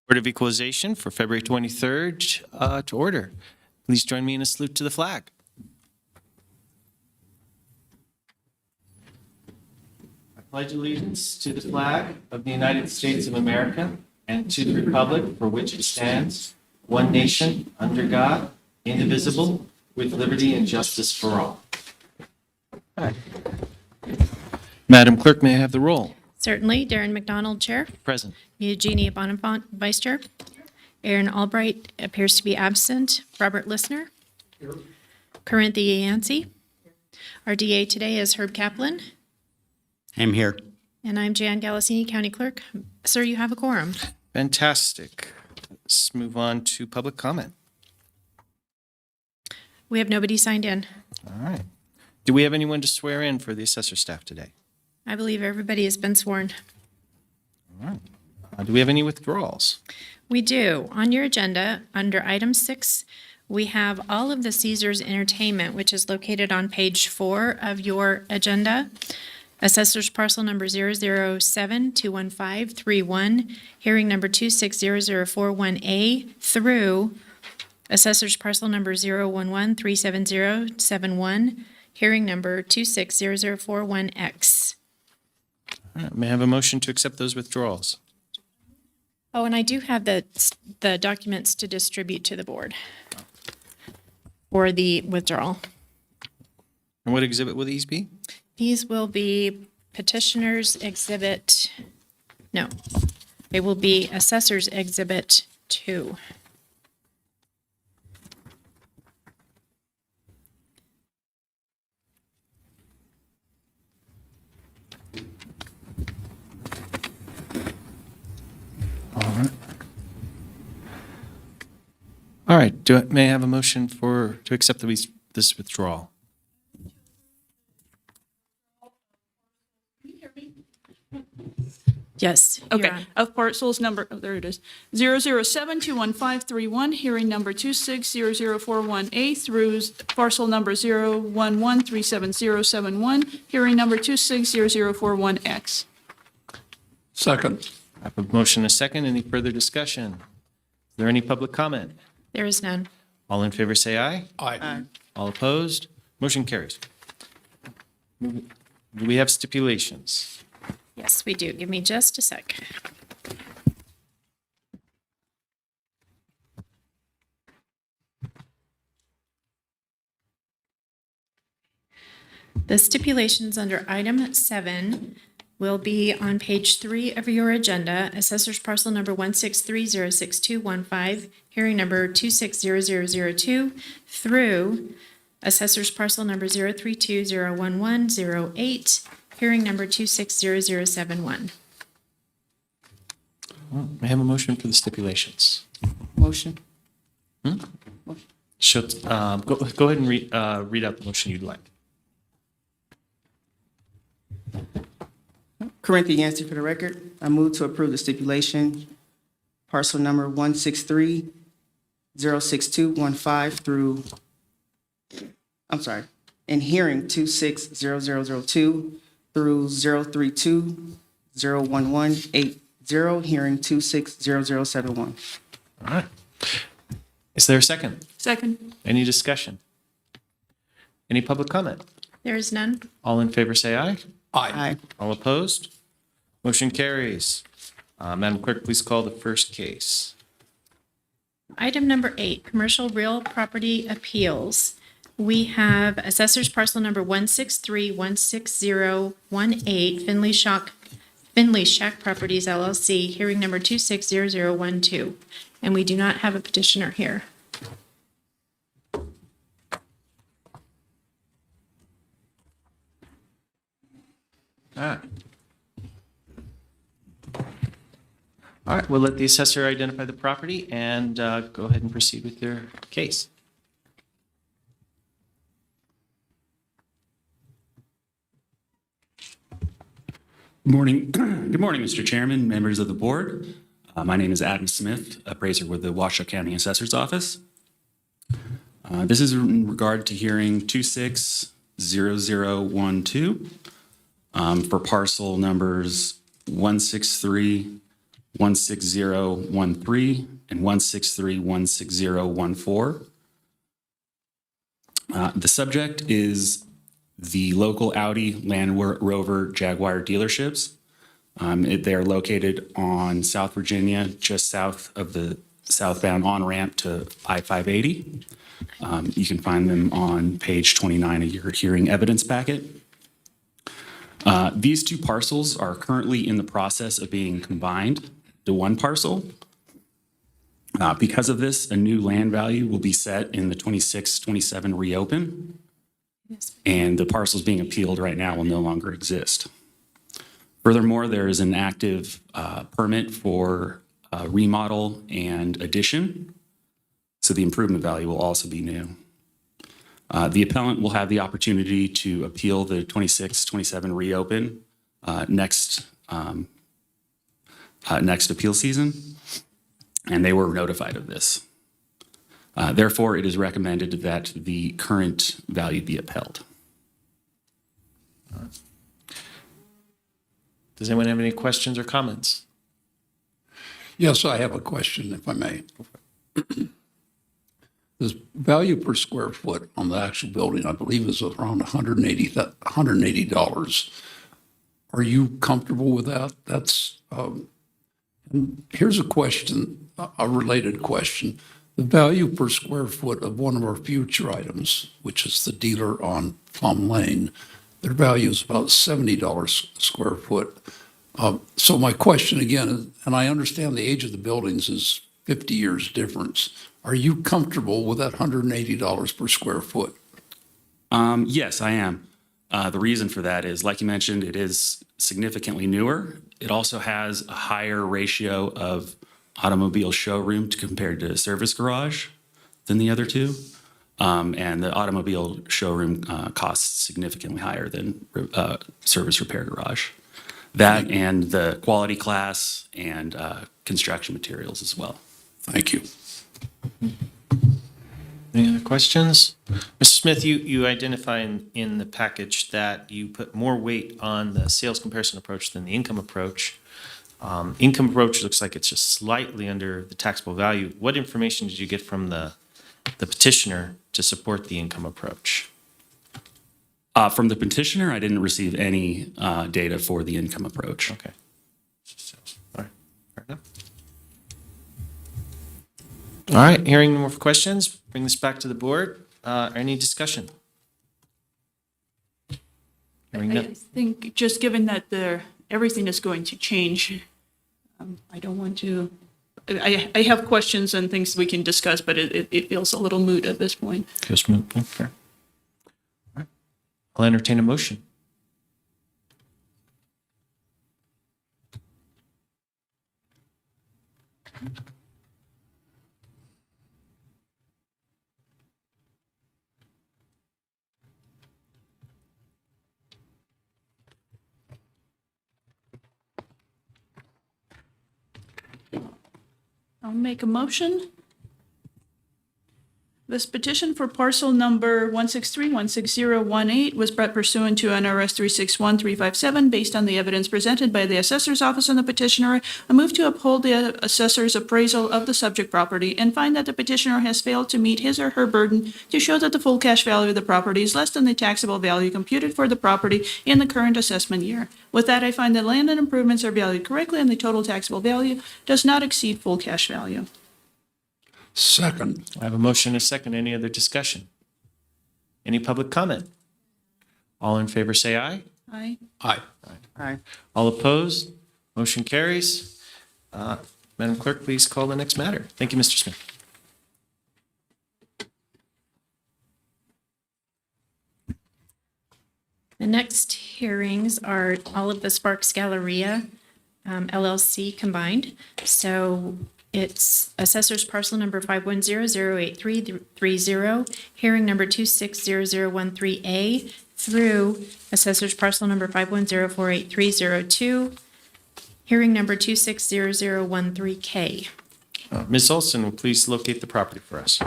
Board of Equalization for February 23rd to order. Please join me in a salute to the flag. I pledge allegiance to the flag of the United States of America and to the republic for which it stands, one nation, under God, indivisible, with liberty and justice for all. Madam Clerk, may I have the roll? Certainly. Darren McDonald, Chair. Present. Eugenia Bonifant, Vice Chair. Aaron Albright appears to be absent. Robert Lissner. Here. Corinthia Yancey. Our DA today is Herb Kaplan. I'm here. And I'm Jan Galasini, County Clerk. Sir, you have a quorum. Fantastic. Let's move on to public comment. We have nobody signed in. All right. Do we have anyone to swear in for the assessor staff today? I believe everybody has been sworn. All right. Do we have any withdrawals? We do. On your agenda, under item 6, we have all of the Caesars Entertainment, which is located on page 4 of your agenda. Assessor's parcel number 007-21531, hearing number 2600041A through Assessor's parcel number 011-37071, hearing number 2600041X. All right. May I have a motion to accept those withdrawals? Oh, and I do have the documents to distribute to the board for the withdrawal. And what exhibit will these be? These will be petitioner's exhibit, no, they will be assessor's exhibit 2. All right. May I have a motion to accept this withdrawal? Yes. you're Okay, on. of parcels number, there it is, 007-21531, hearing number 2600041A through parcel number 011-37071, hearing number 2600041X. Second. I have a motion and a second. Any further discussion? Is there any public comment? There is none. All in favor say aye. Aye. All opposed? Motion carries. Do we have stipulations? Yes, we do. Give me just a sec. The stipulations under item 7 will be on page 3 of your agenda. Assessor's parcel number 163062215, hearing number 2600002 through Assessor's parcel number 032011008, hearing number 2600071. May I have a motion for the stipulations? Motion. Go ahead and read out the motion you'd like. Corinthia Yancey for the record. I move to approve the stipulation, parcel number 163-06215 through, I'm sorry, in hearing 2600002 through 032011180, hearing 2600071. All right. Is there a second? Second. Any discussion? Any public comment? There is none. All in favor say aye. Aye. All opposed? Motion carries. Madam Clerk, please call the first case. Item number 8, commercial real property appeals. We have assessor's parcel number 163-16018, Finley Shack Properties LLC, hearing number 2600012. And we do not have a petitioner here. All right, we'll let the assessor identify the property and go ahead and proceed with their case. Good morning. Good morning, Mr. Chairman, members of the board. My name is Adam Smith, appraiser with the Washoe County Assessor's Office. This is in regard to hearing 260012 for parcel numbers 163 16013, and 163-16014. The subject is the local Audi, Land Rover, Jaguar dealerships. They are located on South Virginia, just south of the southbound on-ramp to I-580. You can find them on page 29 of your hearing evidence packet. These two parcels are currently in the process of being combined to one parcel. Because of this, a new land value will be set in the 26-27 reopen, and the parcels being appealed right now will no longer exist. Furthermore, there is an active permit for remodel and addition, so the improvement value will also be new. The appellant will have the opportunity to appeal the 26-27 reopen next appeal season, and they were notified of this. Therefore, it is recommended that the current value be upheld. Does anyone have any questions or comments? Yes, I have a question, if I may. The value per square foot on the actual building, I believe, is around $180. Are you comfortable with that? And here's a question, a related question. The value per square foot of one of our future items, which is the dealer on Plum Lane, their value is about $70 a square foot. So my question again, is, and I understand the age of the buildings is 50 years difference. Are you comfortable with that $180 per square foot? Yes, I am. The reason for that is, like you mentioned, it is significantly newer. It also has a higher ratio of automobile showroom compared to service garage than the other two. And the automobile showroom costs significantly higher than service repair garage. That and the quality class and construction materials as well. Thank you. Any other questions? Mr. Smith, you identify in the package that you put more weight on the sales comparison approach than the income approach. Income approach looks like it's just slightly under the taxable value. What information did you get from the petitioner to support the income approach? From the petitioner, I didn't receive any data for the income approach. Okay. So, all right, fair enough. All right, hearing no more questions, bring this back to the board. Any discussion? Hearing I none. think just given that everything is going to change, I don't want to, I have questions and things we can discuss, but it feels a little moot at this point. Just move. Okay. All right. I'll entertain a motion. I'll make a motion. This petition for parcel number 163-16018 was brought pursuant to NRS 361357 based on the evidence presented by the assessor's office and the petitioner. I move to uphold the assessor's appraisal of the subject property and find that the petitioner has failed to meet his or her burden to show that the full cash value of the property is less than the taxable value computed for the property in the current assessment year. With that, I find that land and improvements are valued correctly and the total taxable value does not exceed full cash value. Second. I have a motion and a second. Any other discussion? Any public comment? All in favor say aye. Aye. Aye. Aye. All opposed? Motion carries. Madam Clerk, please call the next matter. Thank you, Mr. Smith. The next hearings are all of the Sparks Galleria LLC combined. So it's assessor's parcel number 510-08330, hearing number 260013A through assessor's parcel number 510-48302, hearing number 260013K. Ms. Olson, will please locate the property for us.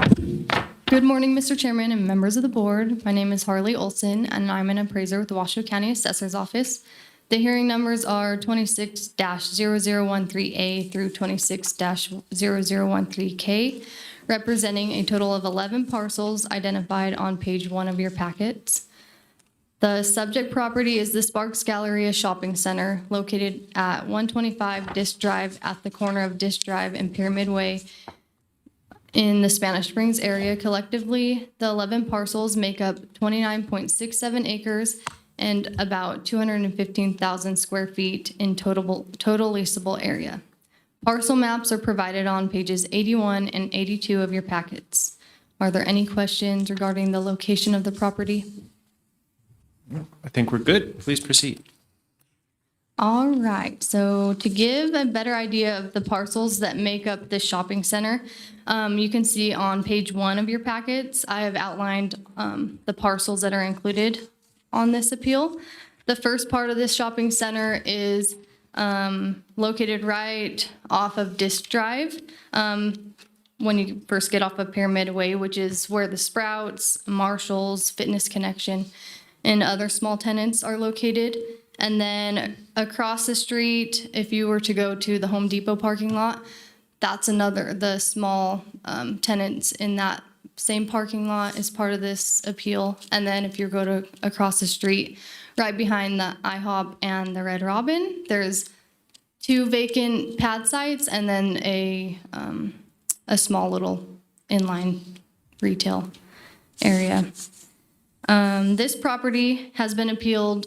Good morning, Mr. Chairman and members of the board. My name is Harley Olson, and I'm an appraiser with the Washoe County Assessor's Office. The hearing numbers are 26-0013A through 26-0013K, representing a total of 11 parcels identified on page 1 of your packets. The subject property is the Sparks Galleria Shopping Center located at 125 Disk Drive at the corner of Disk Drive and Pyramid Way in the Spanish Springs area. Collectively, the 11 parcels make up 29.67 acres and about 215,000 square feet in total leasable area. Parcel maps are provided on pages 81 and 82 of your packets. Are there any questions regarding the location of the property? I think we're good. Please proceed. All right, so to give a better idea of the parcels that make up the shopping center, you can see on page 1 of your packets, I have outlined the parcels that are included on this appeal. The first part of this shopping center is located right off of Disk Drive when you first get off of Pyramid Way, which is where the Sprouts, Marshalls, Fitness Connection, and other small tenants are located. And then across the street, if you were to go to the Home Depot parking lot, that's the small tenants in that same parking lot is part of this appeal. And then if you go to across the street, right behind the IHOP and the Red Robin, there's 2 vacant pad sites and then a small little inline retail area. This property has been appealed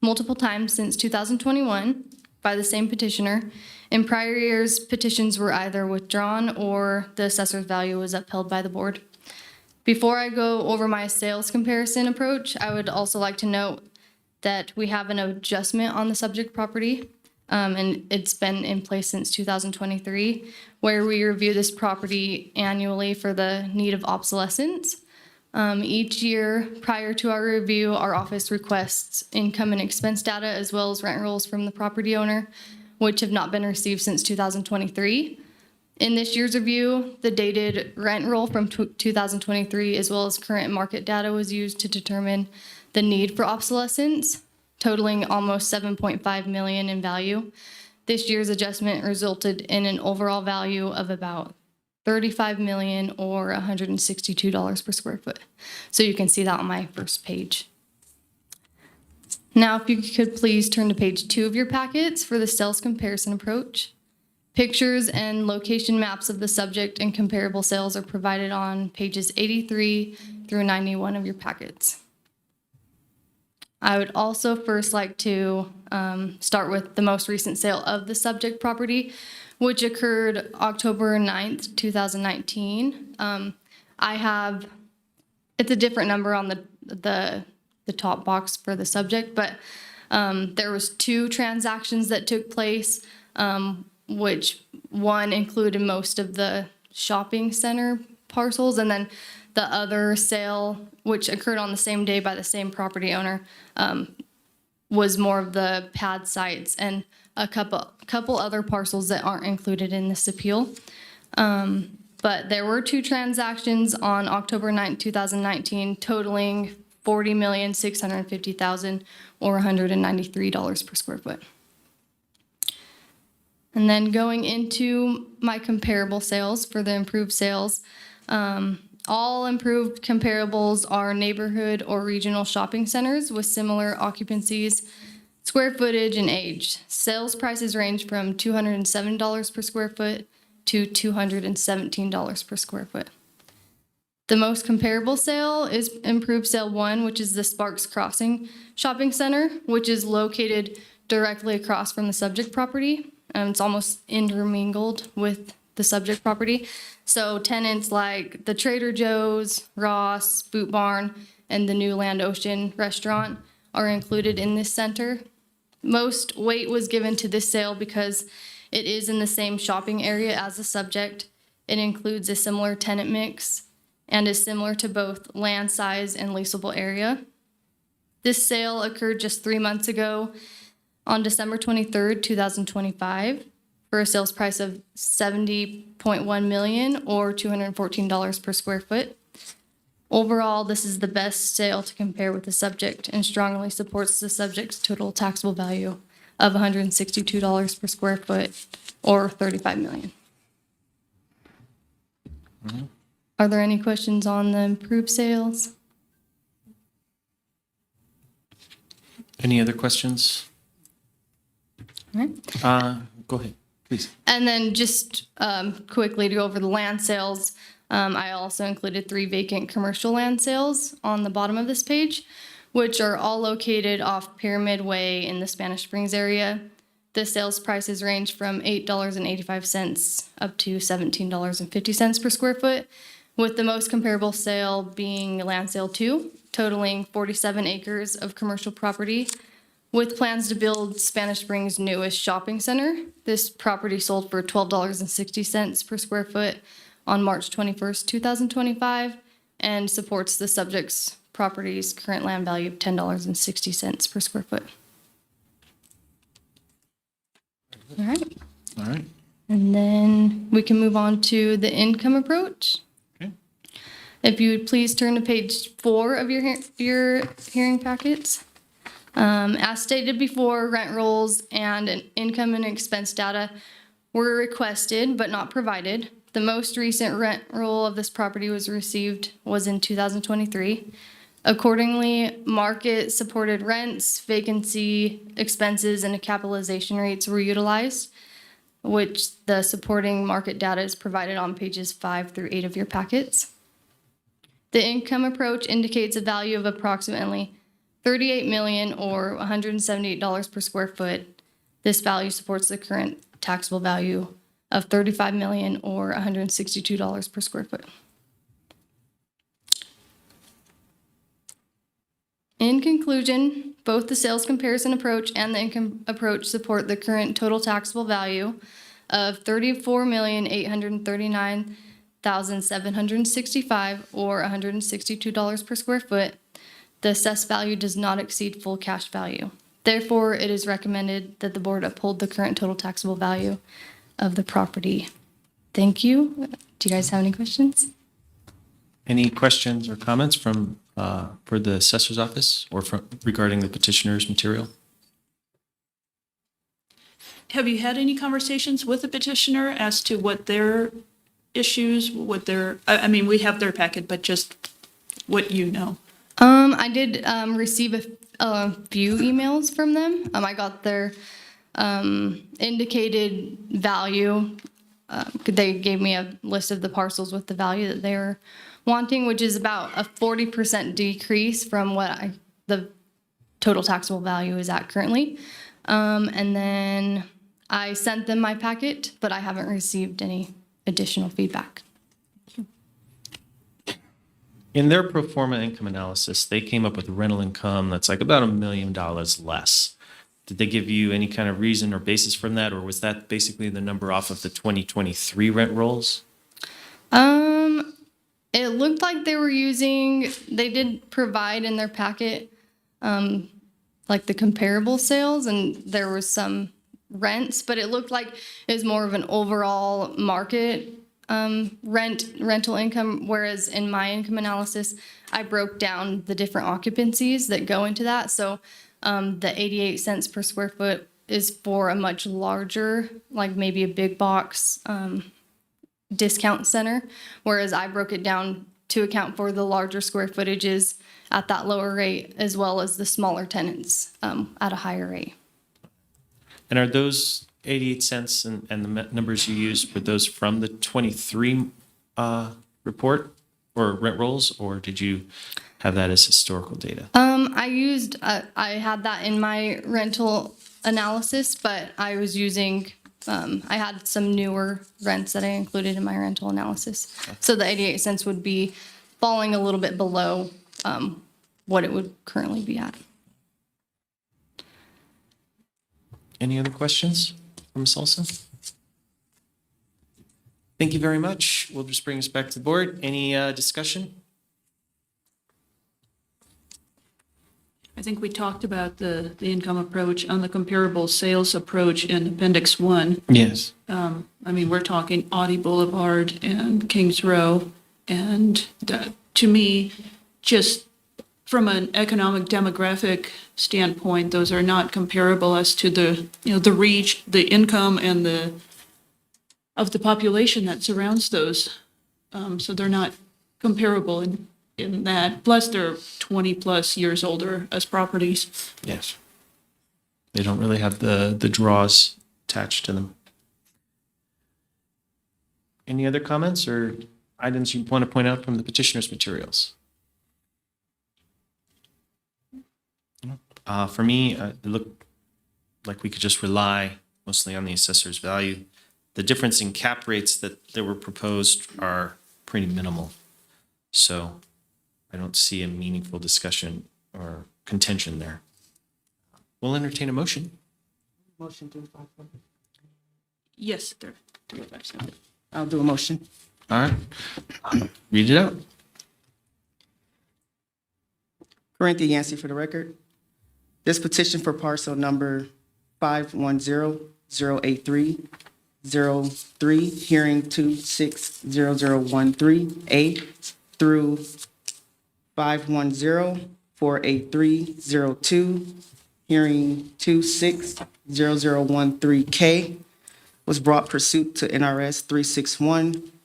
multiple times since 2021 by the same petitioner. In prior years, petitions were either withdrawn or the assessor's value was upheld by the board. Before I go over my sales comparison approach, I would also like to note that we have an adjustment on the subject property, and it's been in place since 2023, where we review this property annually for the need of obsolescence. Each year prior to our review, our office requests income and expense data as well as rent rolls from the property owner, which have not been received since 2023. In this year's review, the dated rent roll from 2023 as well as current market data was used to determine the need for obsolescence, totaling almost $7.5 million in value. This year's adjustment resulted in an overall value of about $35 million or $162 per square foot. So you can see that on my first page. Now, if you could please turn to page 2 of your packets for the sales comparison approach. Pictures and location maps of the subject and comparable sales are provided on pages 83 through 91 of your packets. I would also first like to start with the most recent sale of the subject property, which occurred October 9th, 2019. It's a different number on the top box for the subject, but there was 2 transactions that took place, which one included most of the shopping center parcels, and then the other sale, which occurred on the same day by the same property owner, was more of the pad sites and a couple other parcels that aren't included in this appeal. But there were 2 transactions on October 9th, 2019, totaling $40,650,000 or $193 per square foot. And then going into my comparable sales for the improved sales, all improved comparables are neighborhood or regional shopping centers with similar occupancies, square footage, and age. Sales prices range from $207 per square foot to $217 per square foot. The most comparable sale is improved sale 1, which is the Sparks Crossing Shopping Center, which is located directly across from the subject property. It's almost intermingled with the subject property. So tenants like the Trader Joe's, Ross, Boot Barn, and the new Land Ocean restaurant are included in this center. Most weight was given to this sale because it is in the same shopping area as the subject. It includes a similar tenant mix and is similar to both land size and leasable area. This sale occurred just 3 months ago on December 23rd, 2025, for a sales price of $70.1 million or $214 per square foot. Overall, this is the best sale to compare with the subject and strongly supports the subject's total taxable value of $162 per square foot or $35 million. Are there any questions on the improved sales? Any other questions? All right. Go ahead, please. And then just quickly to go over the land sales, I also included 3 vacant commercial land sales on the bottom of this page, which are all located off Pyramid Way in the Spanish Springs area. The sales prices range from $8.85 up to $17.50 per square foot, with the most comparable sale being land sale 2, totaling 47 acres of commercial property, with plans to build Spanish Springs' newest shopping center. This property sold for $12.60 per square foot on March 21st, 2025, and supports the subject's property's current land value of $10.60 per square foot. All right. All right. And then we can move on to the income approach. Okay. If you would please turn to page 4 of your hearing packets. As stated before, rent rolls and income and expense data were requested but not provided. The most recent rent roll of this property was in 2023. Accordingly, market-supported rents, vacancy, expenses, and capitalization rates were utilized, which the supporting market data is provided on pages 5 through 8 of your packets. The income approach indicates a value of approximately $38 million or $178 per square foot. This value supports the current taxable value of $35 million or $162 per square foot. In conclusion, both the sales comparison approach and the income approach support the current total taxable value of $34,839,765 or $162 per square foot. The assessed value does not exceed full cash value. Therefore, it is recommended that the board uphold the current total taxable value of the property. Thank you. Do you guys have any questions? Any questions or comments from, for the assessor's office or regarding the petitioner's material? Have you had any conversations with the petitioner as to what their issues, I mean, we have their packet, but just what you know? I did receive a few emails from them. I got their indicated value. They gave me a list of the parcels with the value that they were wanting, which is about a 40% decrease from what the total taxable value is at currently. And then I sent them my packet, but I haven't received any additional feedback. In their pro forma income analysis, they came up with rental income that's like about $1 million less. Did they give you any kind of reason or basis from that, or was that basically the number off of the 2023 rent rolls? It looked like they did provide in their packet, like the comparable sales, and there was some rents, but it looked like it was more of an overall market rental income, whereas in my income analysis, I broke down the different occupancies that go into that. So the 88 cents per square foot is for a much larger, like maybe a big box discount center, whereas I broke it down to account for the larger square footages at that lower rate, as well as the smaller tenants at a higher rate. And are those 88 cents and the numbers you used, were those from the 23 report or rent rolls, or did you have that as historical data? I had that in my rental analysis, but I was using, I had some newer rents that I included in my rental analysis. So the 88 cents would be falling a little bit below what it would currently be at. Any other questions from Ms. Olson? Thank you very much. We'll just bring us back to the board. Any discussion? I think we talked about the income approach on the comparable sales approach in Appendix 1. Yes. I mean, we're talking Audie Boulevard and Kings Row and to me, just from an economic demographic standpoint, those are not comparable as to the, the reach, the income, and of the population that surrounds those. So they're not comparable in that. Plus, they're 20-plus years older as properties. Yes. They don't really have the draws attached to them. Any other comments or items you want to point out from the petitioner's materials? For me, it looked like we could just rely mostly on the assessor's value. The difference in cap rates that were proposed are pretty minimal. So I don't see a meaningful discussion or contention there. We'll entertain a motion. Motion to 5.0. Yes, they're 357. I'll do a motion. All right. Read it out. Corinthia Yancey for the record. This petition for parcel number 510-083-03, hearing 260013A through 510-483-02, hearing 260013K, was brought pursuant to NRS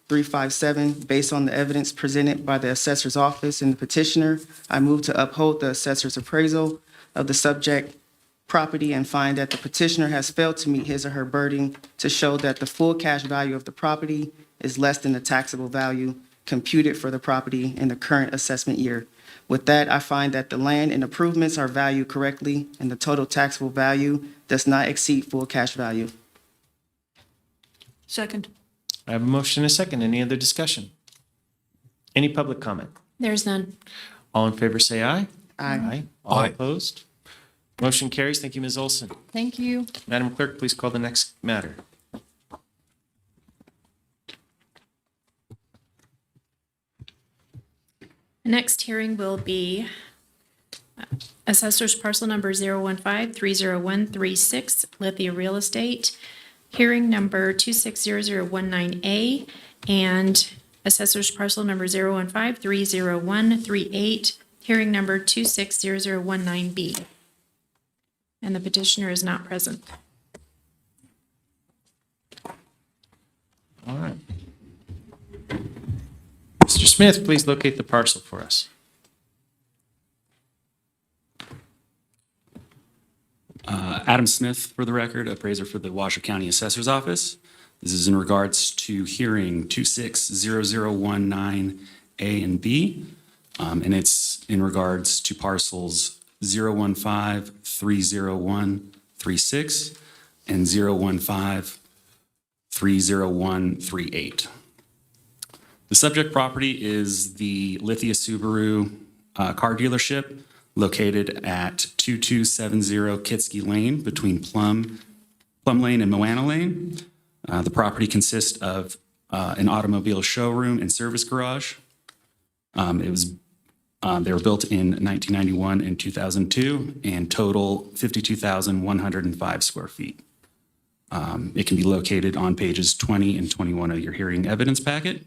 361-357. Based on the evidence presented by the assessor's office and the petitioner, I move to uphold the assessor's appraisal of the subject property and find that the petitioner has failed to meet his or her burden to show that the full cash value of the property is less than the taxable value computed for the property in the current assessment year. With that, I find that the land and improvements are valued correctly and the total taxable value does not exceed full cash value. Second. I have a motion and a second. Any other discussion? Any public comment? There's none. All in favor, say aye. Aye. All Aye. opposed? Motion carries. Thank you, Ms. Olson. Thank you. Madam Clerk, please call the next matter. The next hearing will be Assessor's Parcel Number 015-30136, Lithia Real Estate, Hearing Number 260019A, and Assessor's Parcel Number 015-30138, Hearing Number 260019B. And the petitioner is not present. All right. Mr. Smith, please locate the parcel for us. Adam Smith, for the record, appraiser for the Washoe County Assessor's Office. This is in regards to hearing 260019A and B, and it's in regards to parcels 015-30136 and 015-30138. The subject property is the Lithia Subaru car dealership located at 2270 Kitsky Lane between Plum Lane and Moana Lane. The property consists of an automobile showroom and service garage. They were built in 1991 and 2002 and total 52,105 square feet. It can be located on pages 20 and 21 of your hearing evidence packet.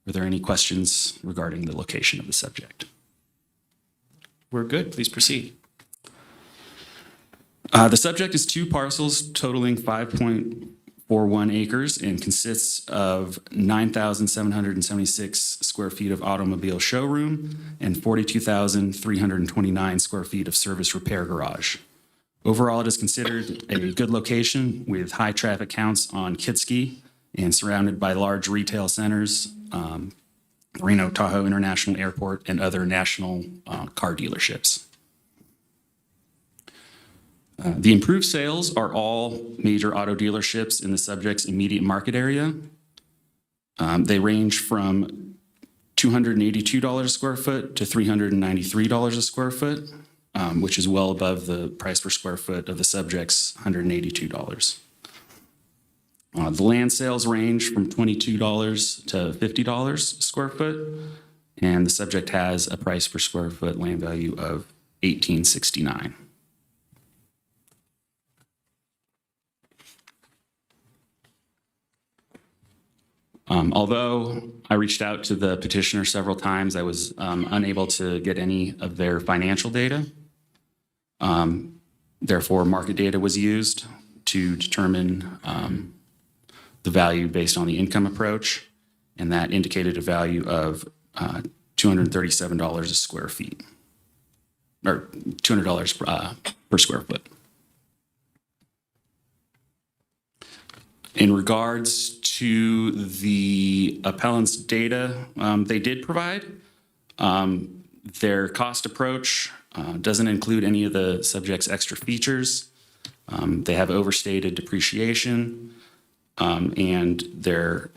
Are there any questions regarding the location of the subject? We're good. Please proceed. The subject is two parcels totaling 5.41 acres and consists of 9,776 square feet of automobile showroom and 42,329 square feet of service repair garage. Overall, it is considered a good location with high traffic counts on Kitsky and surrounded by large retail centers, Reno Tahoe International Airport, and other national car dealerships. The improved sales are all major auto dealerships in the subject's immediate market area. They range from $282 a square foot to $393 a square foot, which is well above the price per square foot of the subject's $182. The land sales range from $22 to $50 a square foot, and the subject has a price per square foot land value of $1869. Although I reached out to the petitioner several times, I was unable to get any of their financial data. Therefore, market data was used to determine the value based on the income approach, and that indicated a value of $237 a square feet, or $200 per square foot. In regards to the appellant's data they did provide, their cost approach doesn't include any of the subject's extra features. They have overstated depreciation, and their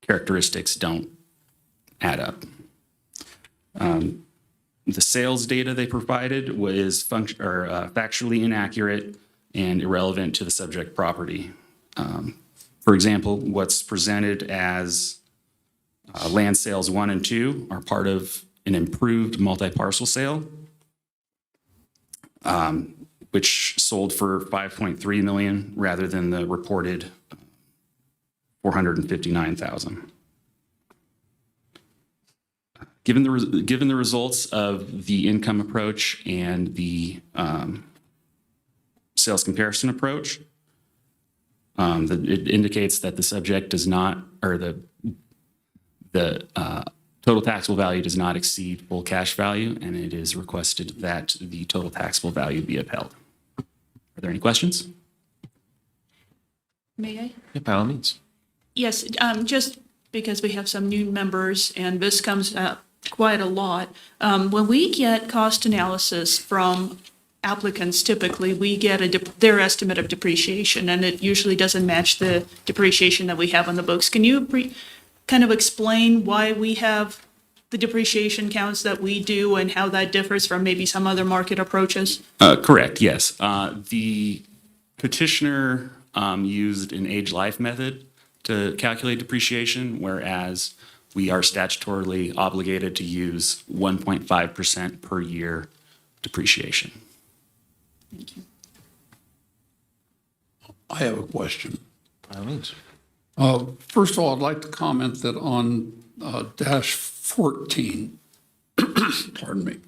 characteristics don't add up. The sales data they provided was factually inaccurate and irrelevant to the subject property. For example, what's presented as land sales 1 and 2 are part of an improved multi-parcel sale, which sold for $5.3 million rather than the reported $459,000. Given the results of the income approach and the sales comparison approach, it indicates that the subject does not, or the total taxable value does not exceed full cash value, and it is requested that the total taxable value be upheld. Are there any questions? May I? Yeah, by all means. Yes, just because we have some new members and this comes up quite a lot. When we get cost analysis from applicants, typically we get their estimate of depreciation, and it usually doesn't match the depreciation that we have on the books. Can you kind of explain why we have the depreciation counts that we do and how that differs from maybe some other market approaches? Correct, yes. The petitioner used an age life method to calculate depreciation, whereas we are statutorily obligated to use 1.5% per year depreciation. Thank you. I have a question. By all means. First of all, I'd like to comment that on dash 14, pardon me,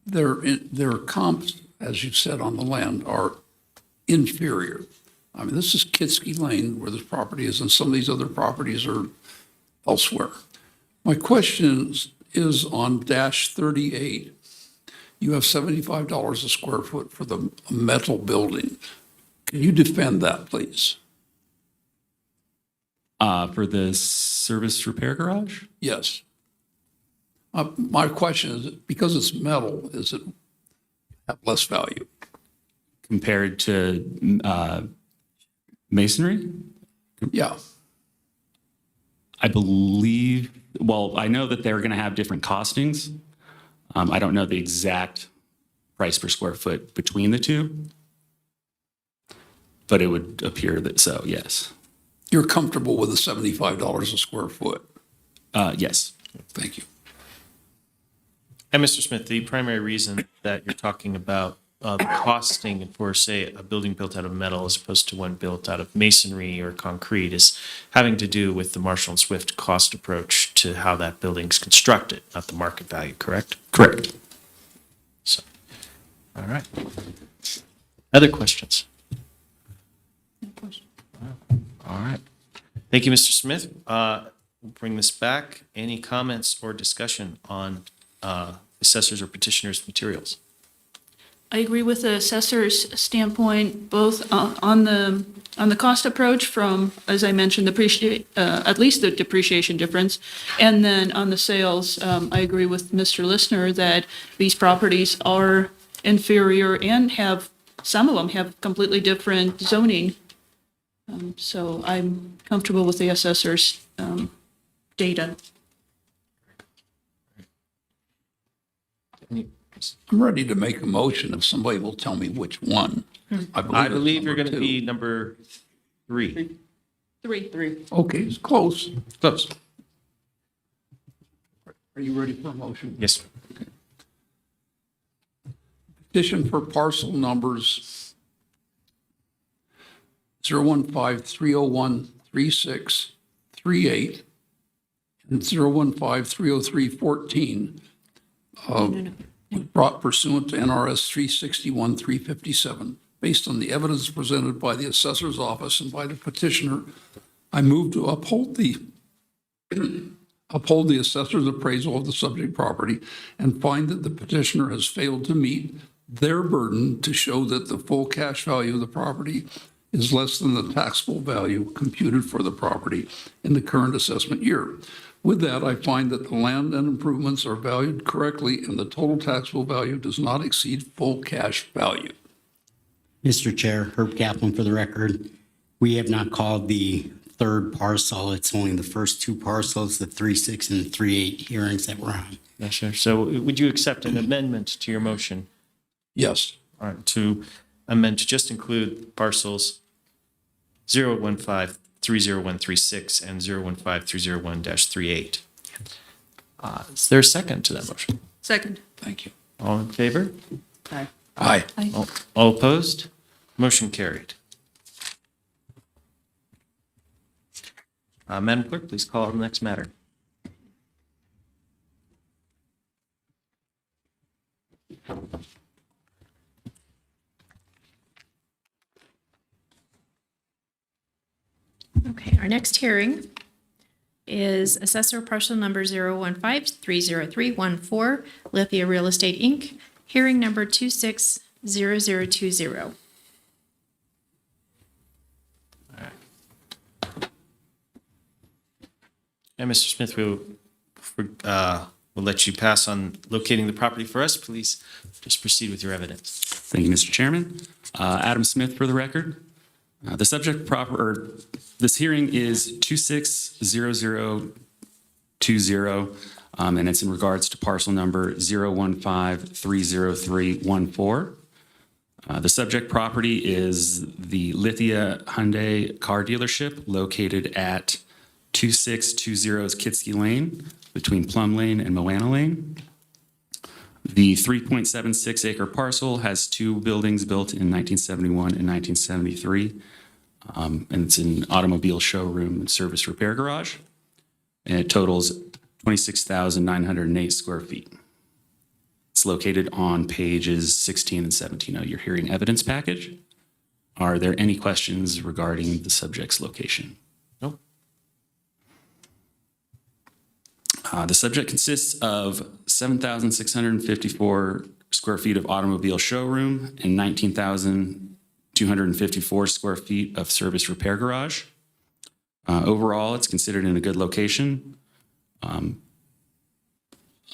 their comps, as you said, on the land are inferior. I mean, this is Kitsky Lane where this property is, and some of these other properties are elsewhere. My question is on dash 38. You have $75 a square foot for the metal building. Can you defend that, please? For the service repair garage? Yes. My question is, because it's metal, does it have less value? Compared to masonry? Yeah. I believe, well, I know that they're going to have different costings. I don't know the exact price per square foot between the two, but it would appear that so, yes. You're comfortable with the $75 a square foot? Yes. Thank you. And Mr. Smith, the primary reason that you're talking about the costing for, say, a building built out of metal as opposed to one built out of masonry or concrete is having to do with the Marshall and Swift cost approach to how that building's constructed, not the market value, correct? Correct. So, all right. Other questions? All right. Thank you, Mr. Smith. We'll bring this back. Any comments or discussion on assessors or petitioners' materials? I agree with the assessor's standpoint, both on the cost approach from, as I mentioned, at least the depreciation difference, and then on the sales, I agree with Mr. Listener that these properties are inferior and some of them have completely different zoning. So I'm comfortable with the assessor's data. I'm ready to make a motion if somebody will tell me which one. I believe you're going to to be number 3. Three. Okay, it's close. Close. Are you ready for a motion? Yes, sir. Petition for parcel numbers 015-301-3638, and 015-303-14 brought pursuant to NRS 361-357. Based on the evidence presented by the assessor's office and by the petitioner, I move to uphold the assessor's appraisal of the subject property and find that the petitioner has failed to meet their burden to show that the full cash value of the property is less than the taxable value computed for the property in the current assessment year. With that, I find that the land and improvements are valued correctly and the total taxable value does not exceed full cash value. Mr. Chair, Herb Kaplan for the record. We have not called the third parcel. It's only the first two parcels, the 3-6 and 3-8 hearings that we're on. Yes, sir. So would you accept an amendment to your motion? Yes. All right, to amend to just include parcels 015-30136 and 015-301-38. Is there a second to that motion? Second. Thank you. All in favor? Aye. Aye. All opposed? Motion carried. Madam Clerk, please call on the next matter. Okay, our next hearing is Assessor Parcel Number 015-30314, Lithia Real Estate, Inc., hearing number 260020. And Mr. Smith, we'll let you pass on locating the property for us. Please just proceed with your evidence. Thank you, Mr. Chairman. Adam Smith for the record. The subject this hearing is 260020, and it's in regards to parcel number 015-30314. The subject property is the Lithia Hyundai car dealership located at 2620 Kitsky Lane between Plum Lane and Moana Lane. The 3.76 acre parcel has two buildings built in 1971 and 1973. And it's an automobile showroom and service repair garage. And it totals 26,908 square feet. It's located on pages 16 and 17 of your hearing evidence package. Are there any questions regarding the subject's location? Nope. The subject consists of 7,654 square feet of automobile showroom and 19,254 square feet of service repair garage. Overall, it's considered in a good location,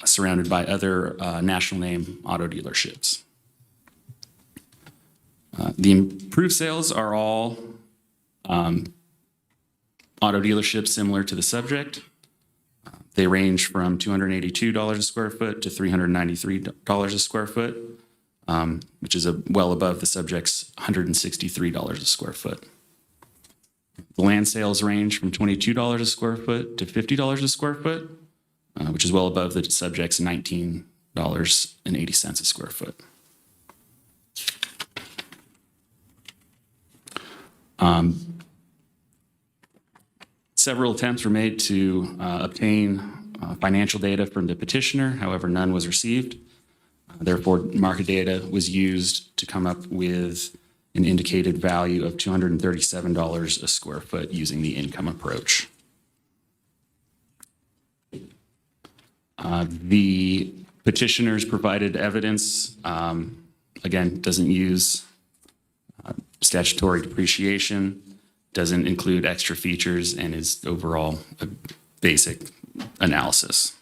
surrounded by other national name auto dealerships. The improved sales are all auto dealerships similar to the subject. They range from $282 a square foot to $393 a square foot, which is well above the subject's $163 a square foot. The land sales range from $22 a square foot to $50 a square foot, which is well above the subject's $19.80 a square foot. Several attempts were made to obtain financial data from the petitioner. However, none was received. Therefore, market data was used to come up with an indicated value of $237 a square foot using the income approach. The petitioner's provided evidence, again, doesn't use statutory depreciation, doesn't include extra features, and is overall a basic analysis.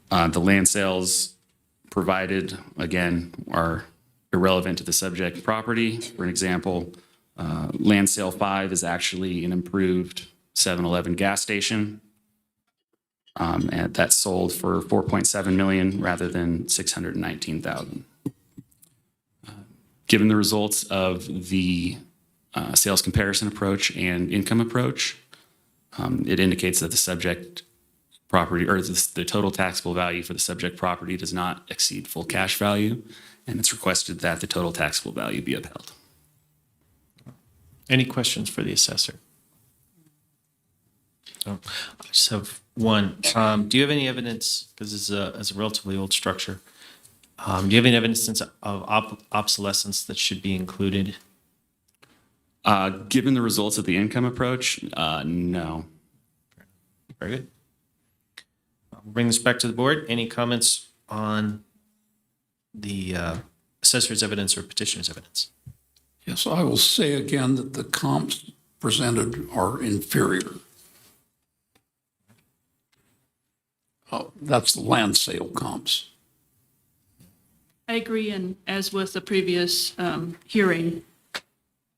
The land sales provided, again, are irrelevant to the subject property. For an example, land sale 5 is actually an improved 7-Eleven gas station, and that's sold for $4.7 million rather than $619,000. Given the results of the sales comparison approach and income approach, it indicates that the subject property, or the total taxable value for the subject property does not exceed full cash value, and it's requested that the total taxable value be upheld. Any questions for the assessor? Oh, I just have one. Do you have any evidence, because it's a relatively old structure, do you have any evidence of obsolescence that should be included? Given the results of the income approach, no. Very good. We'll bring this back to the board. Any comments on the assessor's evidence or petitioner's evidence? Yes, I will say again that the comps presented are inferior. That's the land sale comps. I agree, and as with the previous hearing,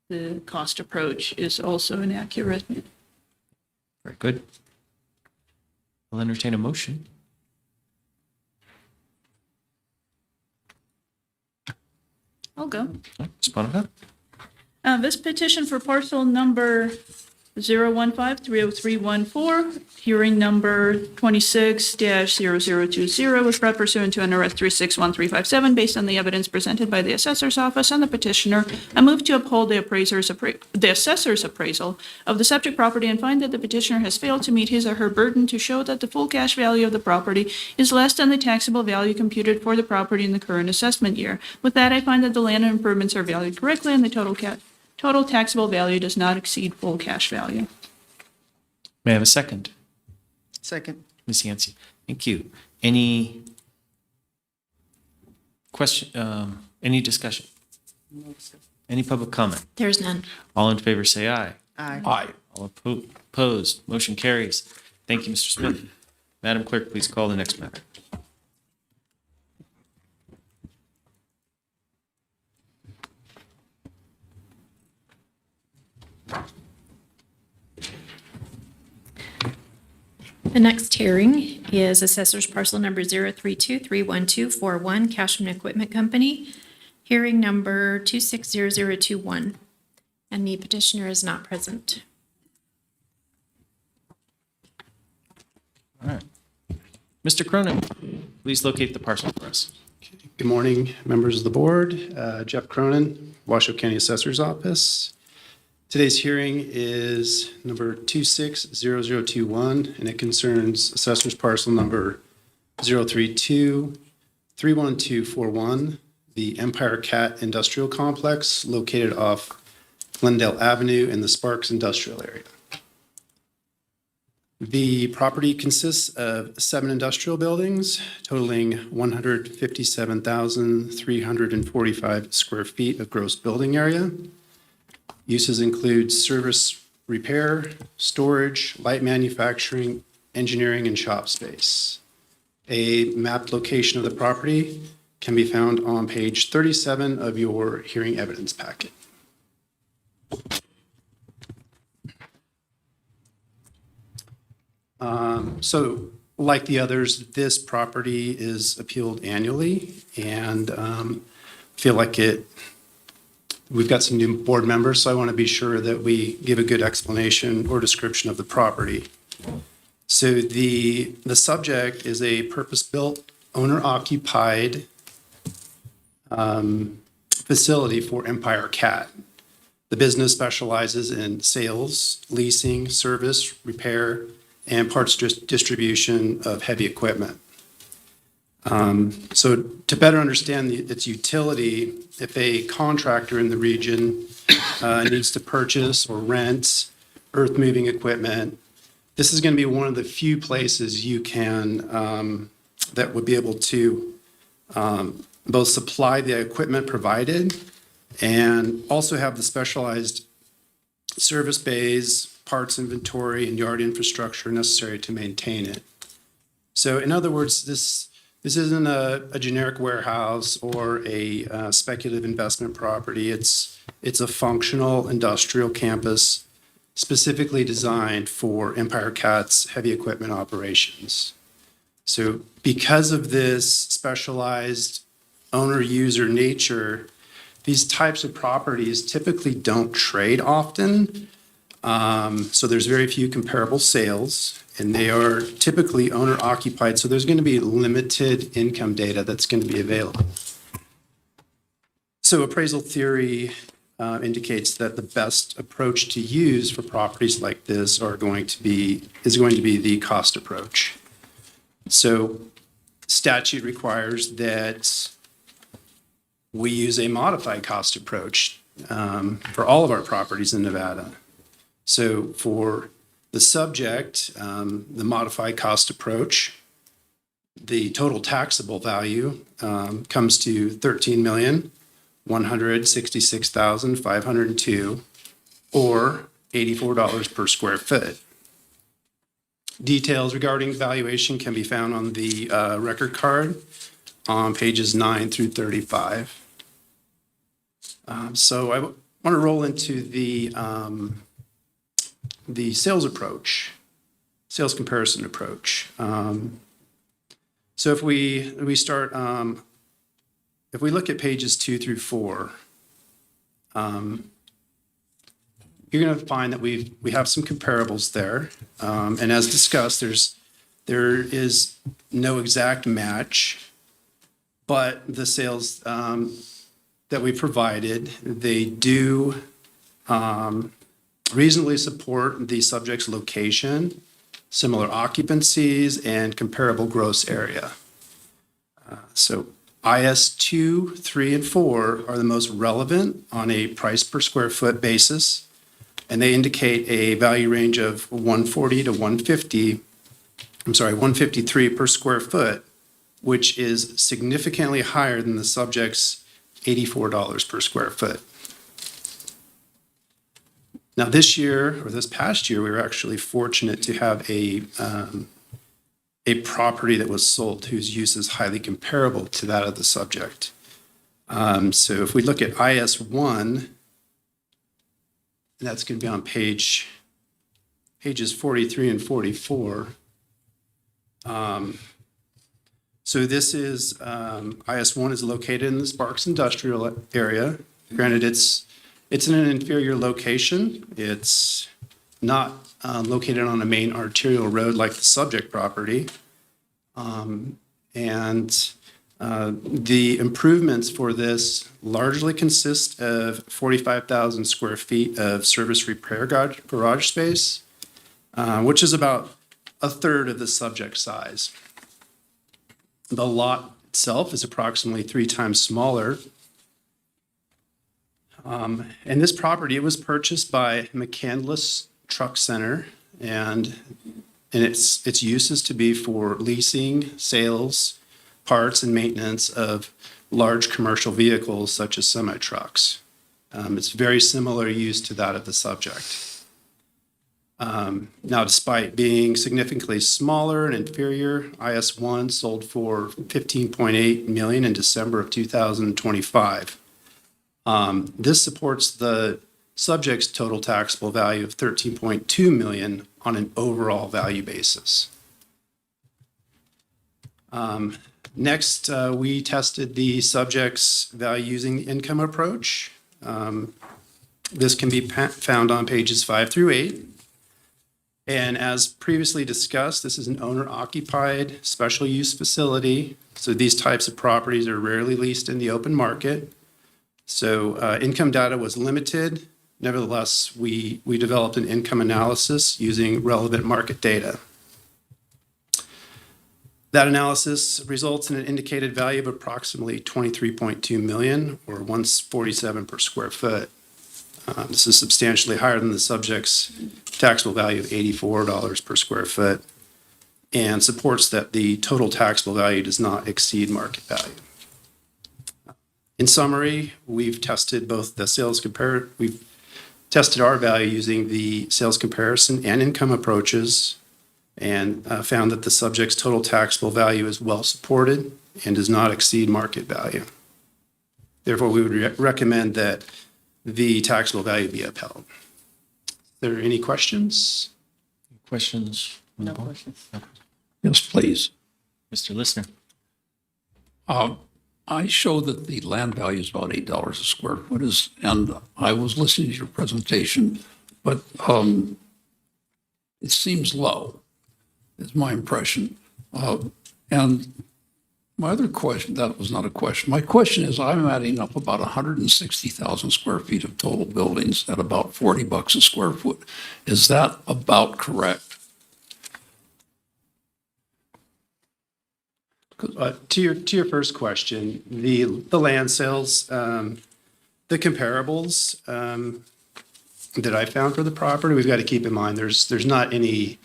the cost approach is also inaccurate. Very good. I'll entertain a motion. I'll go. Ms. Ponica? This petition for parcel number 015-30314, hearing number 26-0020, was brought pursuant to NRS 361357, based on the evidence presented by the assessor's office and the petitioner. I move to uphold the assessor's appraisal of the subject property and find that the petitioner has failed to meet his or her burden to show that the full cash value of the property is less than the taxable value computed for the property in the current assessment year. With that, I find that the land and improvements are valued correctly and the total taxable value does not exceed full cash value. May I have a second? Second. Ms. Yancey, thank you. Any question, any discussion? Any public comment? There's none. All in favor, say aye. Aye. Aye. All opposed, motion carries. Thank you, Mr. Smith. Madam Clerk, please call the next matter. The next hearing is Assessor's Parcel Number 032-31241, Cashman Equipment Company, hearing number 260021, and the petitioner is not present. All right. Mr. Cronin, please locate the parcel for us. Good morning, members of the board. Jeff Cronin, Washoe County Assessor's Office. Today's hearing is number 260021, and it concerns Assessor's Parcel number 032-31241, the Empire Cat Industrial Complex located off Glendale Avenue in the Sparks Industrial Area. The property consists of 7 industrial buildings totaling 157,345 square feet of gross building area. Uses include service repair, storage, light manufacturing, engineering, and shop space. A mapped location of the property can be found on page 37 of your hearing evidence packet. So like the others, this property is appealed annually, and feel like we've got some new board members, so I want to be sure that we give a good explanation or description of the property. So the subject is a purpose-built, owner-occupied facility for Empire Cat. The business specializes in sales, leasing, service, repair, and parts distribution of heavy equipment. So to better understand its utility, if a contractor in the region needs to purchase or rent earth-moving equipment, this is going to be one of the few places you can, that would be able to both supply the equipment provided and also have the specialized service bays, parts inventory, and yard infrastructure necessary to maintain it. So in other words, this isn't a generic warehouse or a speculative investment property. It's a functional industrial campus specifically designed for Empire Cat's heavy equipment operations. So because of this specialized owner-user nature, these types of properties typically don't trade often. So there's very few comparable sales, and they are typically owner occupied, so there's going to be limited income data that's going to be available. So appraisal theory indicates that the best approach to use for properties like this is going to be the cost approach. So statute requires that we use a modified cost approach for all of our properties in Nevada. So for the subject, the modified cost approach, the total taxable value comes to $13,166,502, or $84 per square foot. Details regarding valuation can be found on the record card on pages 9 through 35. So I want to roll into the sales approach, sales comparison approach. So if we start, if we look at pages 2 through 4, you're going to find that we have some comparables there. And as discussed, there is no exact match, but the sales that we provided, they do reasonably support the subject's location, similar occupancies, and comparable gross area. So IS 2, 3, and 4 are the most relevant on a price per square foot basis, and they indicate a value range of 140 to 153 per square foot, which is significantly higher than the subject's $84 per square foot. Now, this past year, we were actually fortunate to have a property that was sold whose use is highly comparable to that of the subject. So if we look at IS 1, that's going to be on pages 43 and 44. So this is, IS 1 is located in the Sparks industrial area. Granted, it's in an inferior location. It's not located on a main arterial road like the subject property. The improvements for this largely consist of 45,000 square feet of service repair garage space, which is about a third of the subject size. The lot itself is approximately 3 times smaller. And this property, it was purchased by McCandless Truck Center, and its use is to be for leasing, sales, parts, and maintenance of large commercial vehicles such as semi-trucks. It's very similar use to that of the subject. Now, despite being significantly smaller and inferior, IS-1 sold for $15.8 million in December of 2025. This supports the subject's total taxable value of $13.2 million on an overall value basis. Next, we tested the subject's value using the income approach. This can be found on pages 5 through 8. And as previously discussed, this is an owner-occupied special use facility. So these types of properties are rarely leased in the open market. So income data was limited. Nevertheless, we developed an income analysis using relevant market data. That analysis results in an indicated value of approximately $23.2 million, or $147 per square foot. This is substantially higher than the subject's taxable value of $84 per square foot, and supports that the total taxable value does not exceed market value. In summary, we've tested we've tested our value using the sales comparison and income approaches, and found that the subject's total taxable value is well supported and does not exceed market value. Therefore, we would recommend that the taxable value be upheld. Are there any questions? Questions? No questions. Yes, please. Mr. Listener. I show that the land value is about $8 a square foot, and I was listening to your presentation. but it seems low, is my impression. And my other question, that was not a question. My question is, I'm adding up about 160,000 square feet of total buildings at about $40 a square foot. Is that about correct? To your first question, the land sales, the comparables that I found for the property, we've got to keep in mind, there's not any,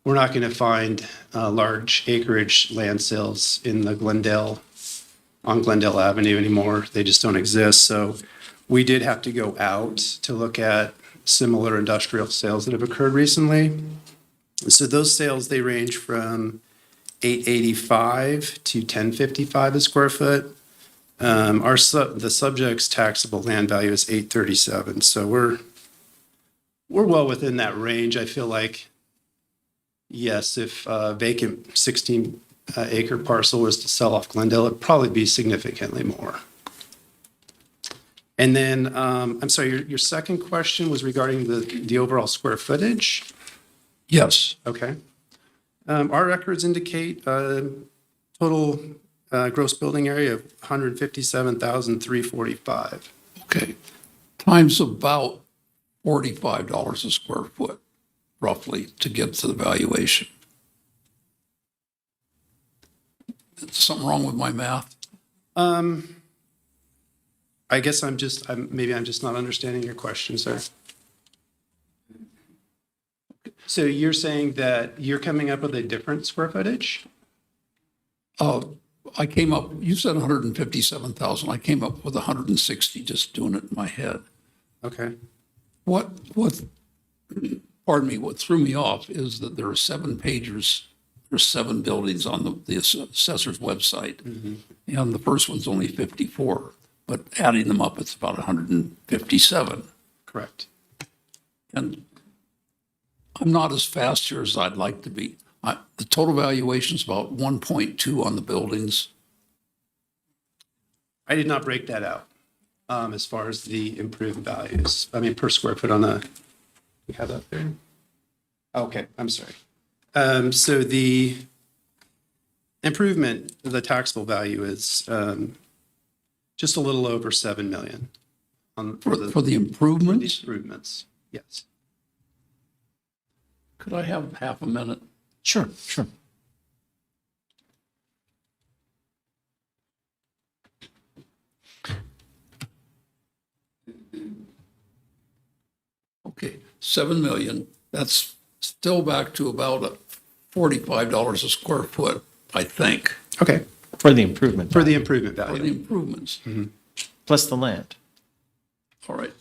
we're not going to find large acreage land sales in the on Glendale Avenue anymore. They just don't exist. So we did have to go out to look at similar industrial sales that have occurred recently. So those sales, they range from $885 to $1,055 a square foot. The subject's taxable land value is $837. So we're well within that range. I feel like, yes, if a vacant 16-acre parcel was to sell off Glendale, it'd probably be significantly more. And then, I'm sorry, your second question was regarding the overall square footage? Yes. Okay. Our records indicate total gross building area of 157,345. Okay. Times about $45 a square foot, roughly, to get to the valuation. Is something wrong with my math? I guess maybe I'm just not understanding your question, sir. So you're saying that you're coming up with a different square footage? I came up, you said 157,000. I came up with 160, just doing it in my head. Okay. Pardon me, what threw me off is that there are 7 pagers, there's 7 buildings on the assessor's website. And the first one's only 54, but adding them up, it's about 157. Correct. And I'm not as fast here as I'd like to be. The total valuation is about 1.2 on the buildings. I did not break that out as far as the improved values. I mean, per square foot on you have that there? Okay, I'm sorry. So the improvement, the taxable value is just a little over 7 million. For the For the improvements? improvements, yes. Could I have half a minute? Sure, sure. Okay, 7 million, that's still back to about $45 a square foot, I think, Okay, For the improvement. for the improvement for the value. improvements. Plus the land. All right.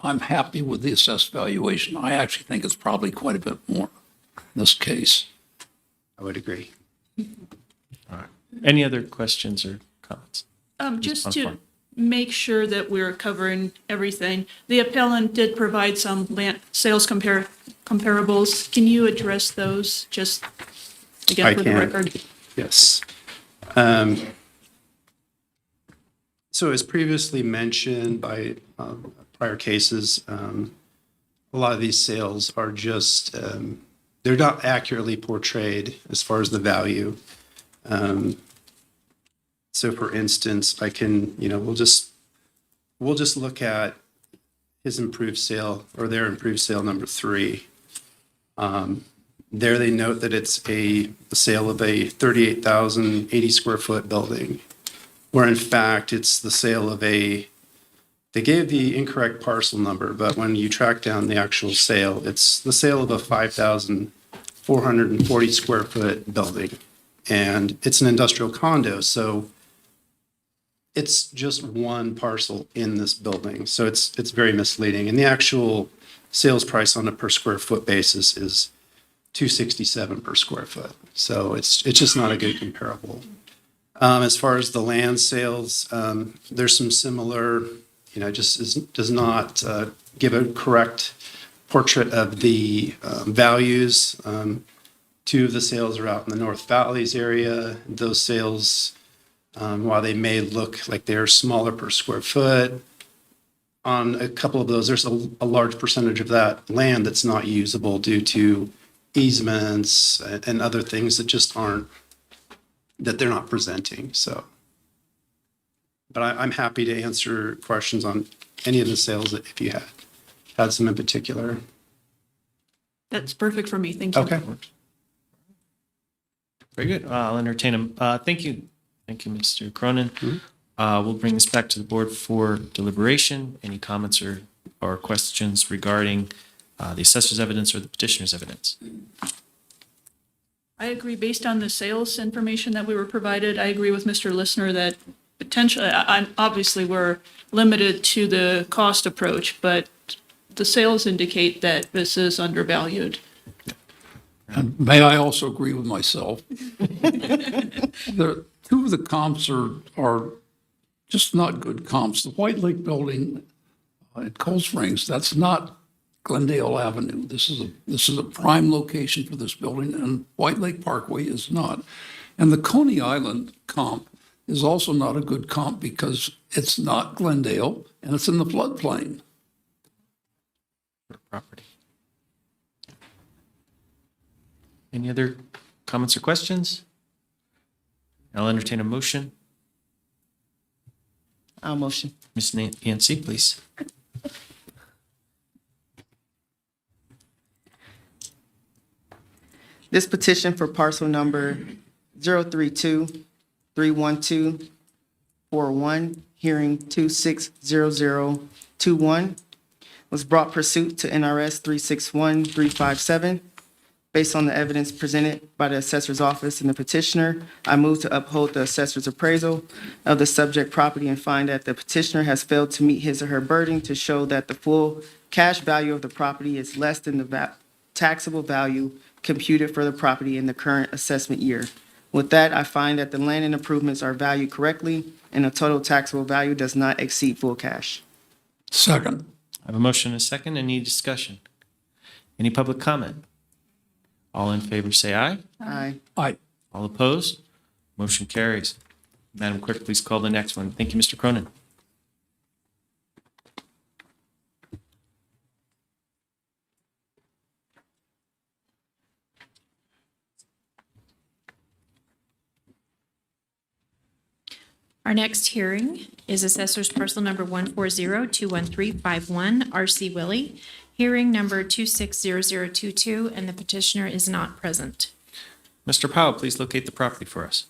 I'm happy with the assessed valuation. I actually think it's probably quite a bit more in this case. I would agree. Any other questions or comments? Just on to farm. make sure that we're covering everything, the appellant did provide some land sales comparables. Can you address those just again I for the can. record? Yes. So as previously mentioned by prior cases, a lot of these sales are just, they're not accurately portrayed as far as the value. So for instance, I can, we'll just look at his improved sale or their improved sale number 3. There they note that it's a sale of a 38,080 square foot building, where in fact it's the sale of they gave the incorrect parcel number, but when you track down the actual sale, it's the sale of a 5,440 square foot building. And it's an industrial condo, so it's just one parcel in this building. So it's very misleading. And the actual sales price on a per square foot basis is $267 per square foot. So it's just not a good comparable. As far as the land sales, there's some similar, does not give a correct portrait of the values. 2 of the sales are out in the North Valleys area. Those sales, while they may look like they're smaller per square foot, on a couple of those, there's a large percentage of that land that's not usable due to easements and other things that just aren't, that they're not presenting, so. But I'm happy to answer questions on any of the sales that if you had some in particular. That's perfect for me. Thank you. Okay. Very good. I'll entertain them. Thank you. Thank you, Mr. Cronin. We'll bring this back to the board for deliberation. Any comments or questions regarding the assessor's evidence or the petitioner's evidence? I agree, based on the sales information that we were provided, I agree with Mr. Listener that potentially, obviously, we're limited to the cost approach, but the sales indicate that this is undervalued. And may I also agree with myself? Two of the comps are just not good comps. The White Lake Building at Cold Springs, that's not Glendale Avenue. This is a prime location for this building, and White Lake Parkway is not. And the Coney Island comp is also not a good comp because it's not Glendale and it's in the floodplain. Property. Any other comments or questions? I'll entertain a motion. I'll motion. Ms. Nancy, please. This petition for parcel number 032-312-41, hearing 260021, was brought pursuant to NRS 361357. Based on the evidence presented by the assessor's office and the petitioner, I move to uphold the assessor's appraisal of the subject property and find that the petitioner has failed to meet his or her burden to show that the full cash value of the property is less than the taxable value computed for the property in the current assessment year. With that, I find that the land and improvements are valued correctly and the total taxable value does not exceed full cash. Second. I have a motion and a second. Any discussion? Any public comment? All in favor, say aye. Aye. Aye. All opposed? Motion carries. Madam Clerk, please call the next one. Thank you, Mr. Cronin. Our next hearing is Assessor's Parcel Number 140-21351, R.C. Willie, hearing number 260022, and the petitioner is not present. Mr. Powell, please locate the property for us.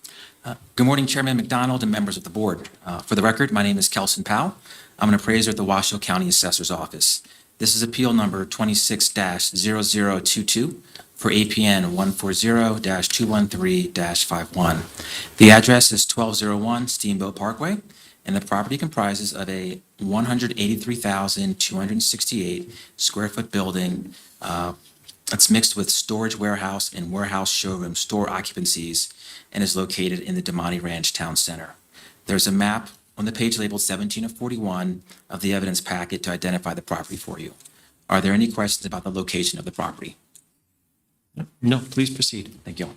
Good morning, Chairman McDonald and members of the board. For the record, my name is Kelson Powell. I'm an appraiser at the Washoe County Assessor's Office. This is appeal number 26-0022 for APN 140-213-51. The address is 1201 Steamboat Parkway, and the property comprises of a 183,268 square foot building that's mixed with storage warehouse and warehouse showroom store occupancies and is located in the Damani Ranch Town Center. There's a map on the page labeled 17 of 41 of the evidence packet to identify the property for you. Are there any questions about the location of the property? No, please proceed. Thank you.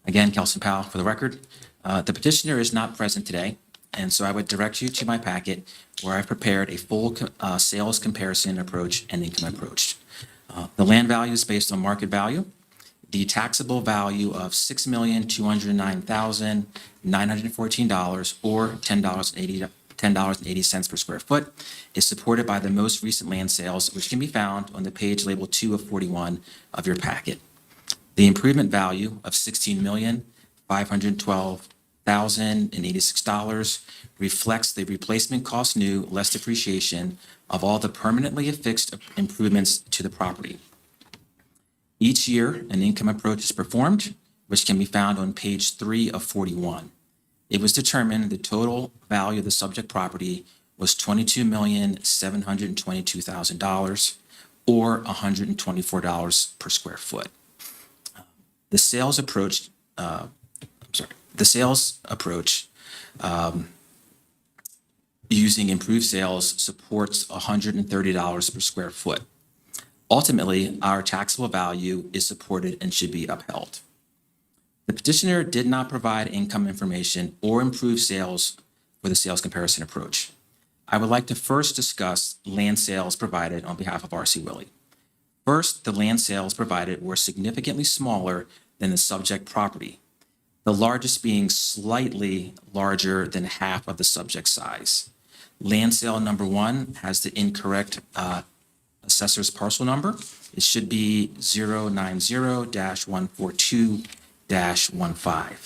Again, Kelson Powell for the record. The petitioner is not present today, and so I would direct you to my packet where I've prepared a full sales comparison approach and income approach. The land value is based on market value. The taxable value of $6,209,914 or $10.80 per square foot is supported by the most recent land sales, which can be found on the page labeled 2 of 41 of your packet. The improvement value of $16,512,086 reflects the replacement cost new less depreciation of all the permanently affixed improvements to the property. Each year, an income approach is performed, which can be found on page 3 of 41. It was determined the total value of the subject property was $22,722,000 or $124 per square foot. The sales approach, using improved sales supports $130 per square foot. Ultimately, our taxable value is supported and should be upheld. The petitioner did not provide income information or improved sales for the sales comparison approach. I would like to first discuss land sales provided on behalf of R.C. Willey. First, the land sales provided were significantly smaller than the subject property, the largest being slightly larger than half of the subject size. Land sale number 1 has the incorrect assessor's parcel number. It should be 090-142-15.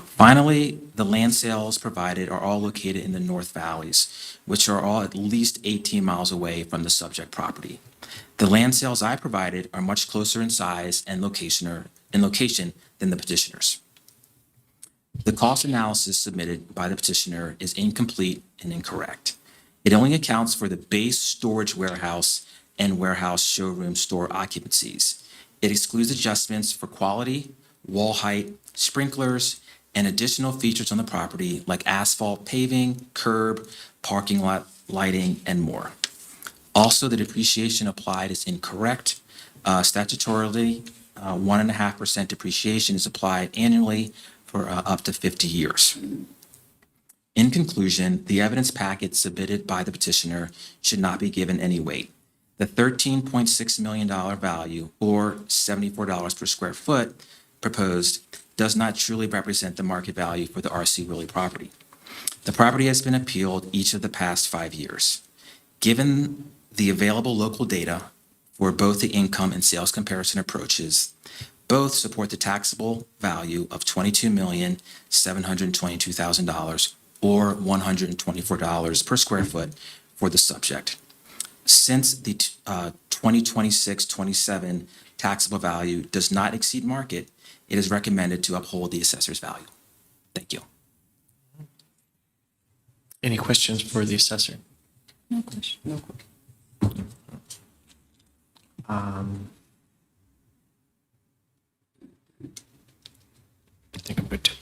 Finally, the land sales provided are all located in the North Valleys, which are all at least 18 miles away from the subject property. The land sales I provided are much closer in size and location than the petitioner's. The cost analysis submitted by the petitioner is incomplete and incorrect. It only accounts for the base storage warehouse and warehouse showroom store occupancies. It excludes adjustments for quality, wall height, sprinklers, and additional features on the property like asphalt paving, curb, parking lot lighting, and more. Also, the depreciation applied is incorrect. Statutorily, 1.5% depreciation is applied annually for up to 50 years. In conclusion, the evidence packet submitted by the petitioner should not be given any weight. The $13.6 million value, or $74 per square foot, proposed does not truly represent the market value for the R.C. Willey property. The property has been appealed each of the past 5 years. Given the available local data for both the income and sales comparison approaches, both support the taxable value of $22,722,000 or $124 per square foot for the subject. Since the 2026-27 taxable value does not exceed market, it is recommended to uphold the assessor's value. Thank you. Any questions for the assessor? No question. No question. I think I'm good too.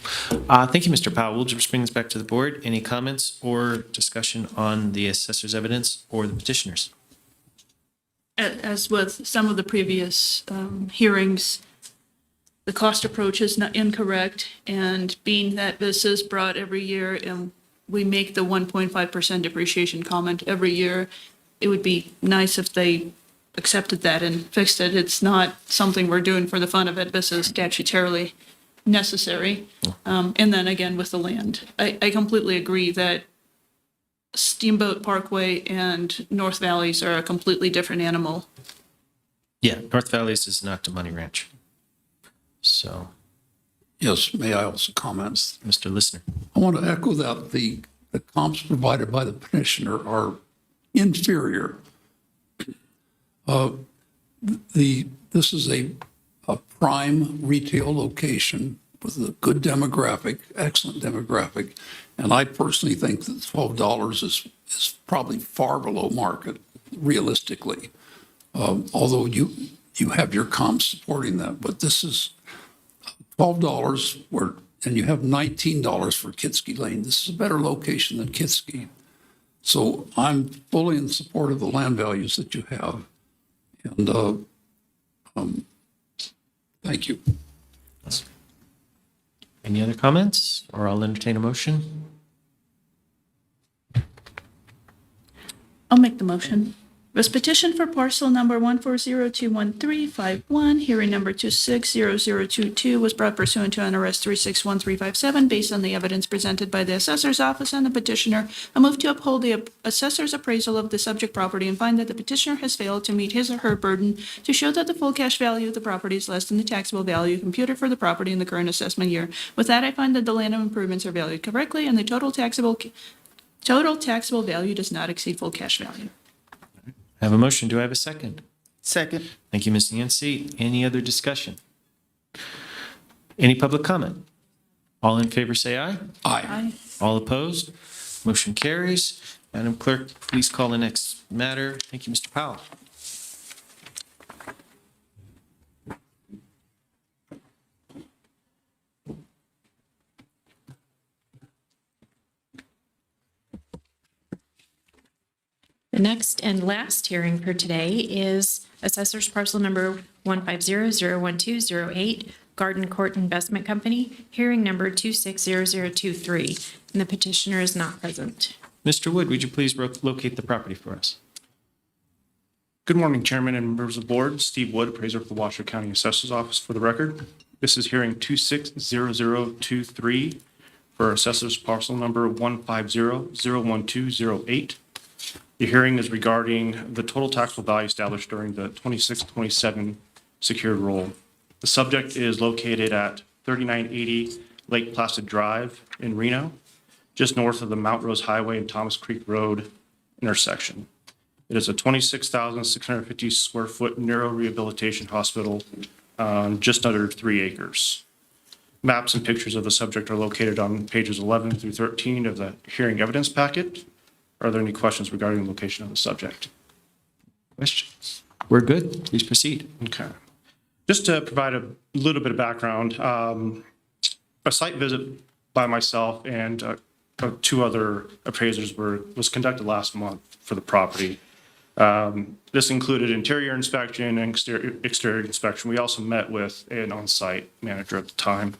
Thank you, Mr. Powell. We'll just bring this back to the board. Any comments or discussion on the assessor's evidence or the petitioner's? As with some of the previous hearings, the cost approach is not incorrect, and being that this is brought every year and we make the 1.5% depreciation comment every year, it would be nice if they accepted that and fixed it. It's not something we're doing for the fun of it. This is statutorily necessary. And then again, with the land, I completely agree that Steamboat Parkway and North Valleys are a completely different animal. Yeah, North Valleys is not the Money Ranch. So, Yes, may I also comment? Mr. Listener. I want to echo that the comps provided by the petitioner are inferior. This is a prime retail location with a good demographic, excellent demographic, and I personally think that $12 is probably far below market, realistically. Although you have your comps supporting that, but this is $12 and you have $19 for Kitski Lane. This is a better location than Kitski. So I'm fully in support of the land values that you have. And thank you. Any other comments, or I'll entertain a motion? I'll make the motion. This petition for parcel number 140213551, hearing number 260022, was brought pursuant to NRS 361357 based on the evidence presented by the assessor's office and the petitioner. I move to uphold the assessor's appraisal of the subject property and find that the petitioner has failed to meet his or her burden to show that the full cash value of the property is less than the taxable value computed for the property in the current assessment year. With that, I find that the land improvements are valued correctly and the total taxable value does not exceed full cash value. I have a motion. Do I have a second? Second. Thank you, Ms. Yancey. Any other discussion? Any public comment? All in favor, say aye. Aye. All opposed? Motion carries. Madam Clerk, please call the next matter. Thank you, Mr. Powell. The next and last hearing for today is Assessor's Parcel Number 150-01208, Garden Court Investment Company, hearing number 260023, and the petitioner is not present. Mr. Wood, would you please locate the property for us? Good morning, Chairman and members of the board. Steve Wood, appraiser for the Washoe County Assessor's Office for the record. This is hearing 260023 for assessor's parcel number 150-01208. The hearing is regarding the total taxable value established during the 26-27 secured roll. The subject is located at 3980 Lake Placid Drive in Reno, just north of the Mount Rose Highway and Thomas Creek Road intersection. It is a 26,650 square foot neuro rehabilitation hospital on just under 3 acres. Maps and pictures of the subject are located on pages 11 through 13 of the hearing evidence packet. Are there any questions regarding the location of the subject? Questions? We're good. Please proceed. Okay. Just to provide a little bit of background, a site visit by myself and 2 other appraisers was conducted last month for the property. This included interior inspection and exterior inspection. We also met with an on-site manager at the time.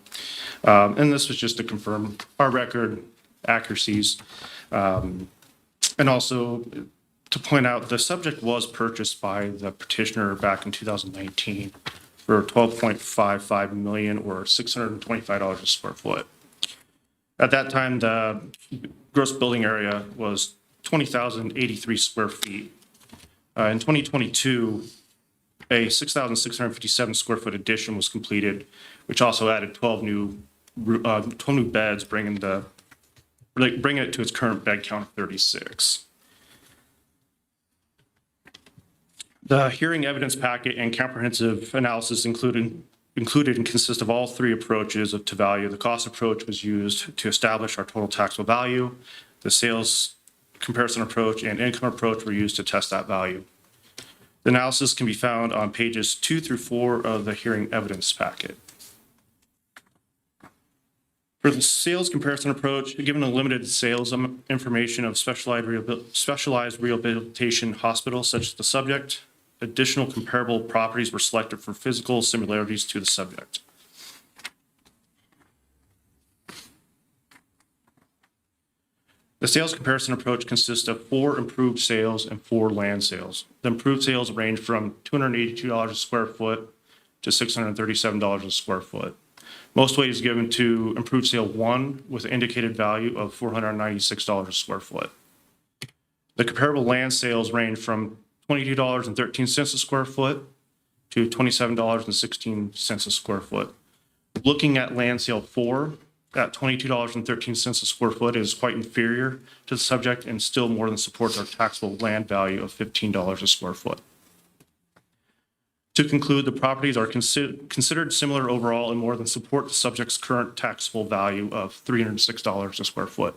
And this was just to confirm our record accuracies. And also to point out, the subject was purchased by the petitioner back in 2019 for $12.55 million or $625 a square foot. At that time, the gross building area was 20,083 square feet. In 2022, a 6,657 square foot addition was completed, which also added 12 new beds, bringing it to its current bed count of 36. The hearing evidence packet and comprehensive analysis included and consist of all 3 approaches to value. The cost approach was used to establish our total taxable value. The sales comparison approach and income approach were used to test that value. The analysis can be found on pages 2 through 4 of the hearing evidence packet. For the sales comparison approach, given the limited sales information of specialized rehabilitation hospitals such as the subject, additional comparable properties were selected for physical similarities to the subject. The sales comparison approach consists of 4 improved sales and 4 land sales. The improved sales range from $282 a square foot to $637 a square foot. Most weight is given to improved sale 1 with an indicated value of $496 a square foot. The comparable land sales range from $22.13 a square foot to $27.16 a square foot. Looking at land sale 4, at $22.13 a square foot is quite inferior to the subject and still more than supports our taxable land value of $15 a square foot. To conclude, the properties are considered similar overall and more than support the subject's current taxable value of $306 a square foot.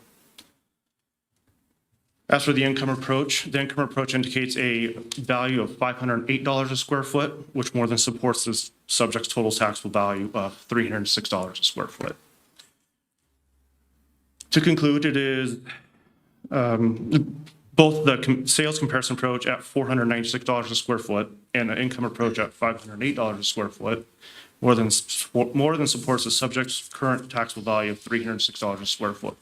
As for the income approach indicates a value of $508 a square foot, which more than supports the subject's total taxable value of $306 a square foot. To conclude, it is both the sales comparison approach at $496 a square foot and the income approach at $508 a square foot more than supports the subject's current taxable value of $306 a square foot.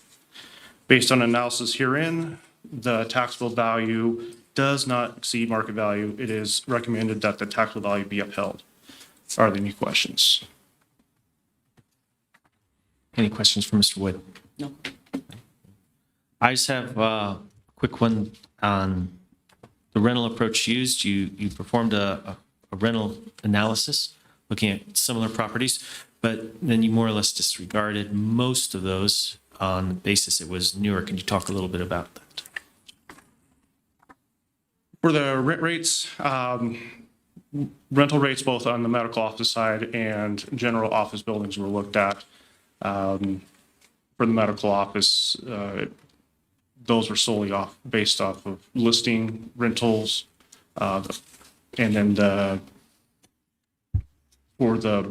Based on analysis herein, the taxable value does not exceed market value. It is recommended that the taxable value be upheld. Are there any questions? Any questions for Mr. Wood? No. I just have a quick one on the rental approach used. You performed a rental analysis looking at similar properties, but then you more or less disregarded most of those on the basis it was newer. Can you talk a little bit about that? For the rent rates, rental rates both on the medical office side and general office buildings were looked at. For the medical office, those were solely based off of listing rentals, and then for the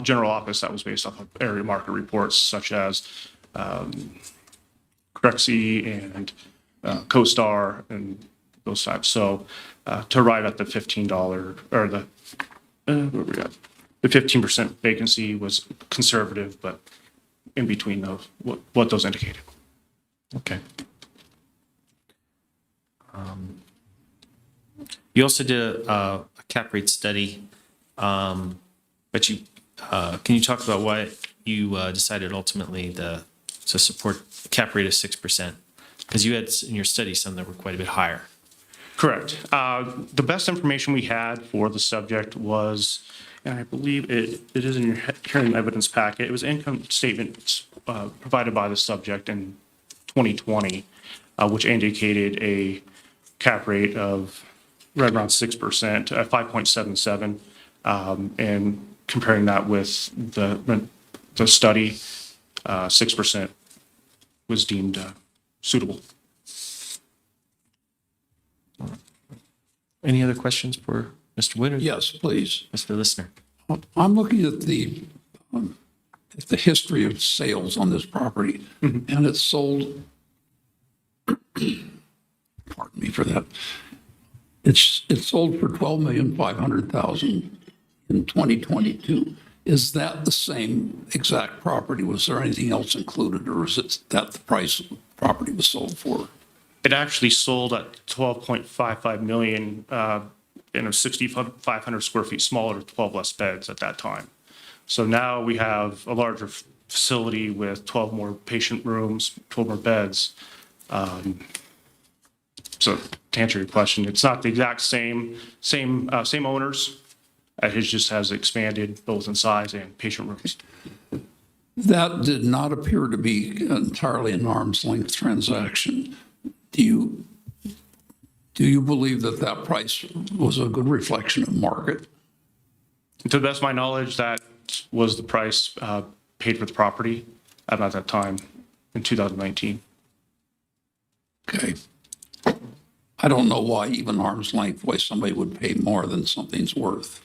general office, that was based off of area market reports such as Crexy and CoStar and those types. So to arrive at the $15 or the 15% vacancy was conservative, but in between those, what those indicated. Okay. You also did a cap rate study, but can you talk about why you decided ultimately to support a cap rate of 6%? Because you had in your study some that were quite a bit higher. Correct. The best information we had for the subject was, and I believe it is in your hearing evidence packet, it was income statements provided by the subject in 2020, which indicated a cap rate of right around 6% at 5.77. And comparing that with the study, 6% was deemed suitable. Any other questions for Mr. Wood or Yes, please. Mr. Listener? I'm looking at the history of sales on this property, and it's sold, pardon me for that, it's sold for $12,500,000 in 2022. Is that the same exact property? Was there anything else included, or is it that the price of the property was sold for? It actually sold at 12.55 million, 6,500 square feet smaller, 12 less beds at that time. So now we have a larger facility with 12 more patient rooms, 12 more beds. So to answer your question, it's not the exact same owners. It just has expanded both in size and patient rooms. That did not appear to be entirely an arm's length transaction. Do you believe that that price was a good reflection of market? To the best of my knowledge, that was the price paid for the property at that time in 2019. Okay. I don't know why even arm's length, why somebody would pay more than something's worth.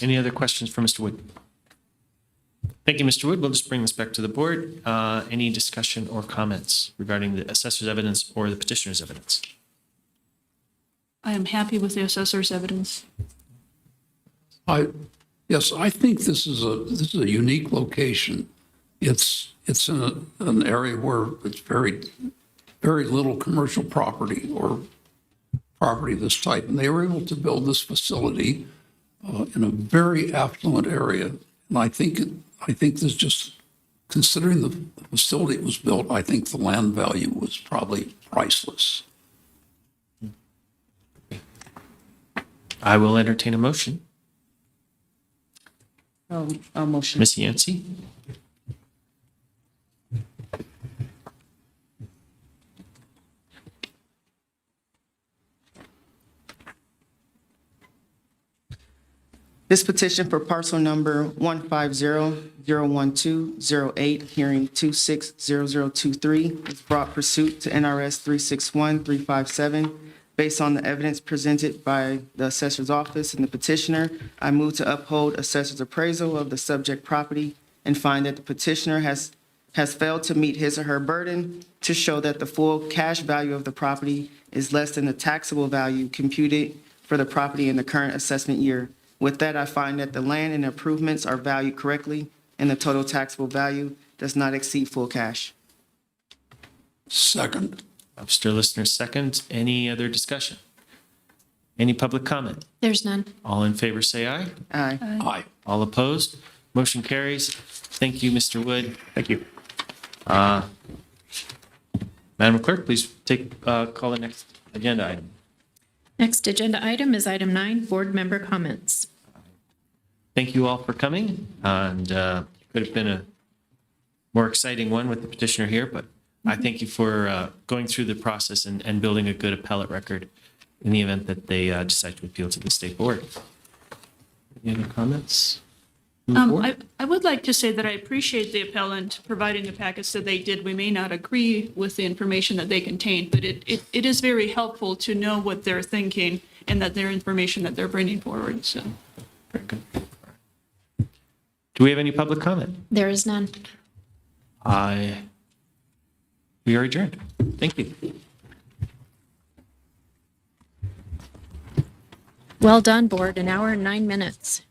Any other questions for Mr. Wood? Thank you, Mr. Wood. We'll just bring this back to the board. Any discussion or comments regarding the assessor's evidence or the petitioner's evidence? I am happy with the assessor's evidence. Yes, I think this is a unique location. It's in an area where it's very little commercial property or property of this type, and they were able to build this facility in a very affluent area. And I think this, just considering the facility it was built, I think the land value was probably priceless. I will entertain a motion. A motion. Ms. Yancey? This petition for parcel number 150-01208, hearing 260023, is brought pursuant to NRS 361357. Based on the evidence presented by the assessor's office and the petitioner, I move to uphold assessor's appraisal of the subject property and find that the petitioner has failed to meet his or her burden to show that the full cash value of the property is less than the taxable value computed for the property in the current assessment year. With that, I find that the land and improvements are valued correctly and the total taxable value does not exceed full cash. Second. Mr. Listener, second. Any other discussion? Any public comment? There's none. All in favor, say aye. Aye. Aye. All opposed? Motion carries. Thank you, Mr. Wood. Thank you. Madam Clerk, please call the next agenda item. Next agenda item is item 9, board member comments. Thank you all for coming, and could have been a more exciting one with the petitioner here, but I thank you for going through the process and building a good appellate record in the event that they decide to appeal to the state board. Any other comments? I would like to say that I appreciate the appellant providing the packets that they did. We may not agree with the information that they contain, but it is very helpful to know what they're thinking and that their information that they're bringing forward, so. Very good. Do we have any public comment? There is none. We are adjourned. Thank you. Well done, board. An hour and 9 minutes.